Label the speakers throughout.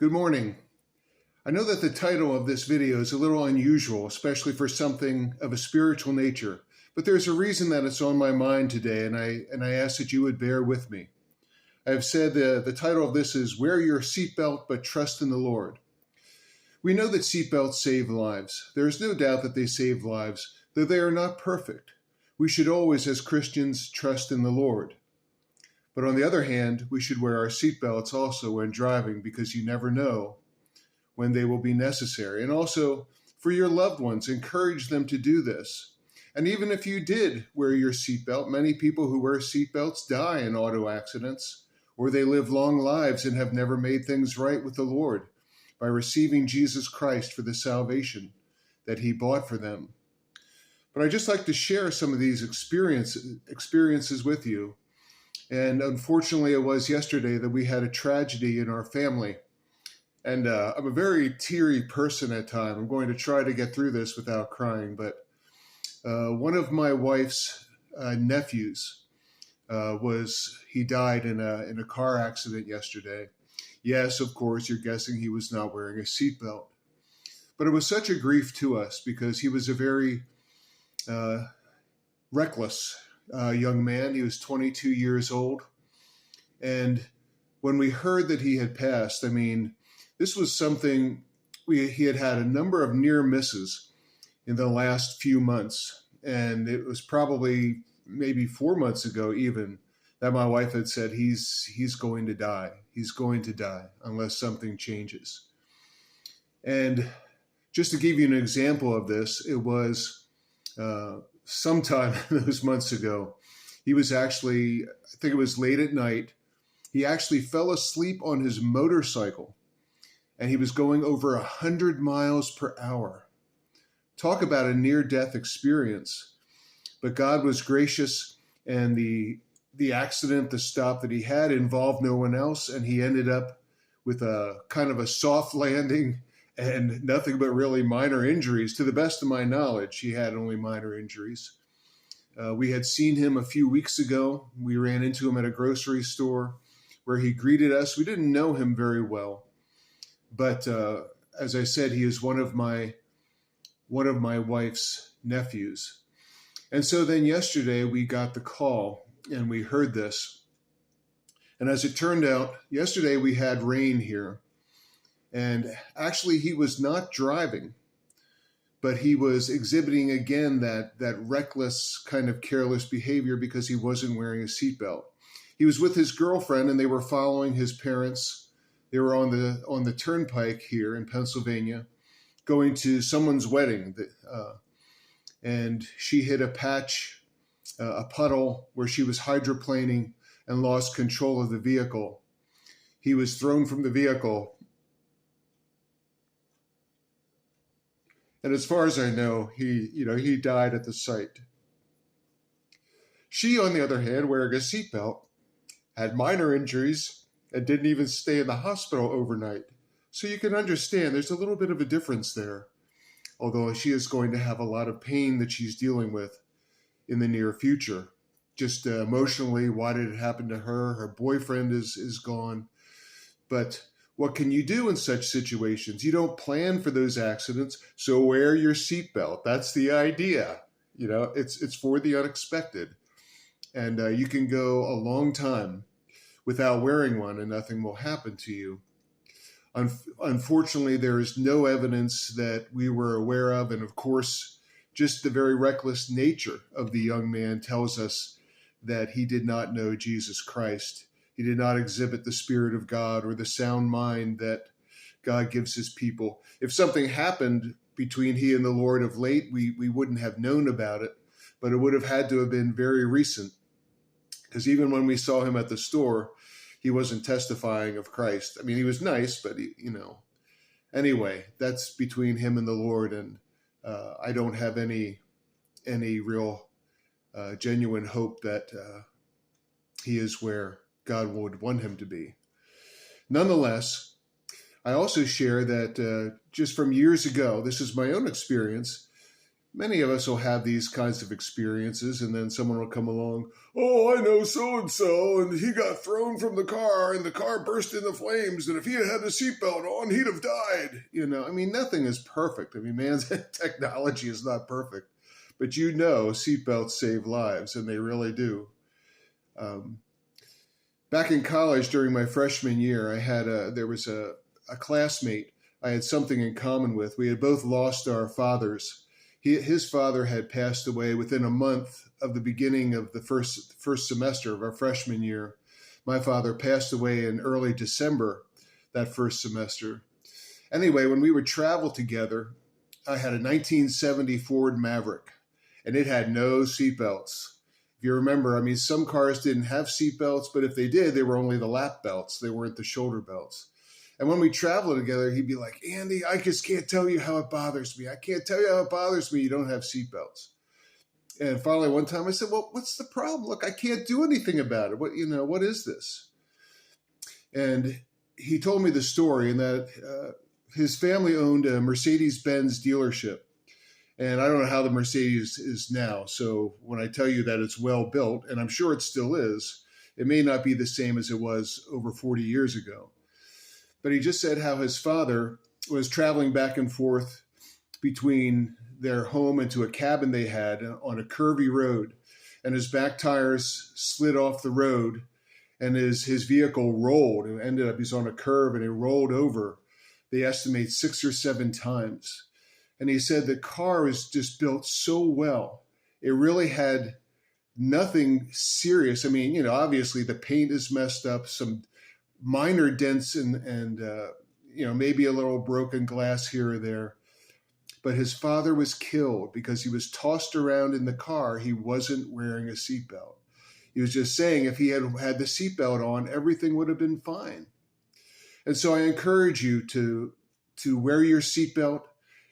Speaker 1: Good morning. I know that the title of this video is a little unusual, especially for something of a spiritual nature, but there's a reason that it's on my mind today, and I ask that you would bear with me. I have said the title of this is Wear Your Seatbelt, but Trust in the Lord. We know that seatbelts save lives. There is no doubt that they save lives, though they are not perfect. We should always, as Christians, trust in the Lord. But on the other hand, we should wear our seatbelts also when driving, because you never know when they will be necessary. And also, for your loved ones, encourage them to do this. And even if you did wear your seatbelt, many people who wear seatbelts die in auto accidents, or they live long lives and have never made things right with the Lord by receiving Jesus Christ for the salvation that he bought for them. But I'd just like to share some of these experiences with you. And unfortunately, it was yesterday that we had a tragedy in our family. And I'm a very teary person at times. I'm going to try to get through this without crying. But one of my wife's nephews he died in a car accident yesterday. Yes, of course, you're guessing he was not wearing a seatbelt. But it was such a grief to us because he was a very reckless young man. He was 22 years old. And when we heard that he had passed, this was something, he had had a number of near misses in the last few months. And it was probably maybe 4 months ago even that my wife had said, he's going to die. He's going to die unless something changes. And just to give you an example of this, it was sometime those months ago, he was actually, I think it was late at night, he actually fell asleep on his motorcycle and he was going over 100 miles per hour. Talk about a near-death experience. But God was gracious, and the accident, the stop that he had involved no one else, and he ended up with a kind of a soft landing and nothing but really minor injuries. To the best of my knowledge, he had only minor injuries. We had seen him a few weeks ago. We ran into him at a grocery store where he greeted us. We didn't know him very well, but as I said, he is one of my wife's nephews. And so then yesterday we got the call and we heard this. And as it turned out, yesterday we had rain here. And actually he was not driving, but he was exhibiting again that reckless kind of careless behavior because he wasn't wearing a seatbelt. He was with his girlfriend and they were following his parents. They were on the turnpike here in Pennsylvania, going to someone's wedding. And she hit a puddle where she was hydroplaning and lost control of the vehicle. He was thrown from the vehicle. And as far as I know, he died at the site. She, on the other hand, wearing a seatbelt, had minor injuries and didn't even stay in the hospital overnight. So you can understand there's a little bit of a difference there, although she is going to have a lot of pain that she's dealing with in the near future. Just emotionally, why did it happen to her? Her boyfriend is gone. But what can you do in such situations? You don't plan for those accidents, so wear your seatbelt. That's the idea. It's for the unexpected. And you can go a long time without wearing one and nothing will happen to you. Unfortunately, there is no evidence that we were aware of. And of course, just the very reckless nature of the young man tells us that he did not know Jesus Christ. He did not exhibit the Spirit of God or the sound mind that God gives his people. If something happened between he and the Lord of late, we wouldn't have known about it, but it would have had to have been very recent. Because even when we saw him at the store, he wasn't testifying of Christ. He was nice, but anyway, that's between him and the Lord. And I don't have any real genuine hope that he is where God would want him to be. Nonetheless, I also share that just from years ago, this is my own experience. Many of us will have these kinds of experiences, and then someone will come along, oh, I know so-and-so, and he got thrown from the car, and the car burst into flames, and if he had had a seatbelt on, he'd have died. I mean, nothing is perfect. I mean, man's technology is not perfect. But seatbelts save lives, and they really do. Back in college during my freshman year, there was a classmate I had something in common with. We had both lost our fathers. His father had passed away within a month of the beginning of the first semester of our freshman year. My father passed away in early December that first semester. Anyway, when we would travel together, I had a 1970 Ford Maverick, and it had no seatbelts. If you remember, I mean, some cars didn't have seatbelts, but if they did, they were only the lap belts. They weren't the shoulder belts. And when we traveled together, he'd be like, Andy, I just can't tell you how it bothers me. I can't tell you how it bothers me you don't have seatbelts. And finally, one time I said, well, what's the problem? Look, I can't do anything about it. What is this? And he told me the story, and that his family owned a Mercedes-Benz dealership. And I don't know how the Mercedes is now. So when I tell you that it's well built, and I'm sure it still is, it may not be the same as it was over 40 years ago. But he just said how his father was traveling back and forth between their home and to a cabin they had on a curvy road. And his back tires slid off the road, and his vehicle rolled. And ended up, he's on a curve, and it rolled over, they estimate 6 or 7 times. And he said the car was just built so well. It really had nothing serious. I mean, obviously the paint is messed up, some minor dents and maybe a little broken glass here or there. But his father was killed because he was tossed around in the car. He wasn't wearing a seatbelt. He was just saying if he had had the seatbelt on, everything would have been fine. And so I encourage you to wear your seatbelt,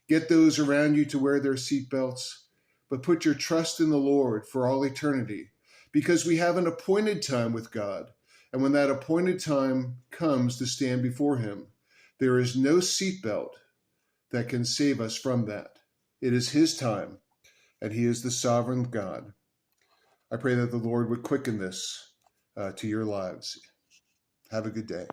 Speaker 1: get those around you to wear their seatbelts, but put your trust in the Lord for all eternity, because we have an appointed time with God. And when that appointed time comes to stand before him, there is no seatbelt that can save us from that. It is his time, and he is the sovereign God. I pray that the Lord would quicken this to your lives. Have a good day.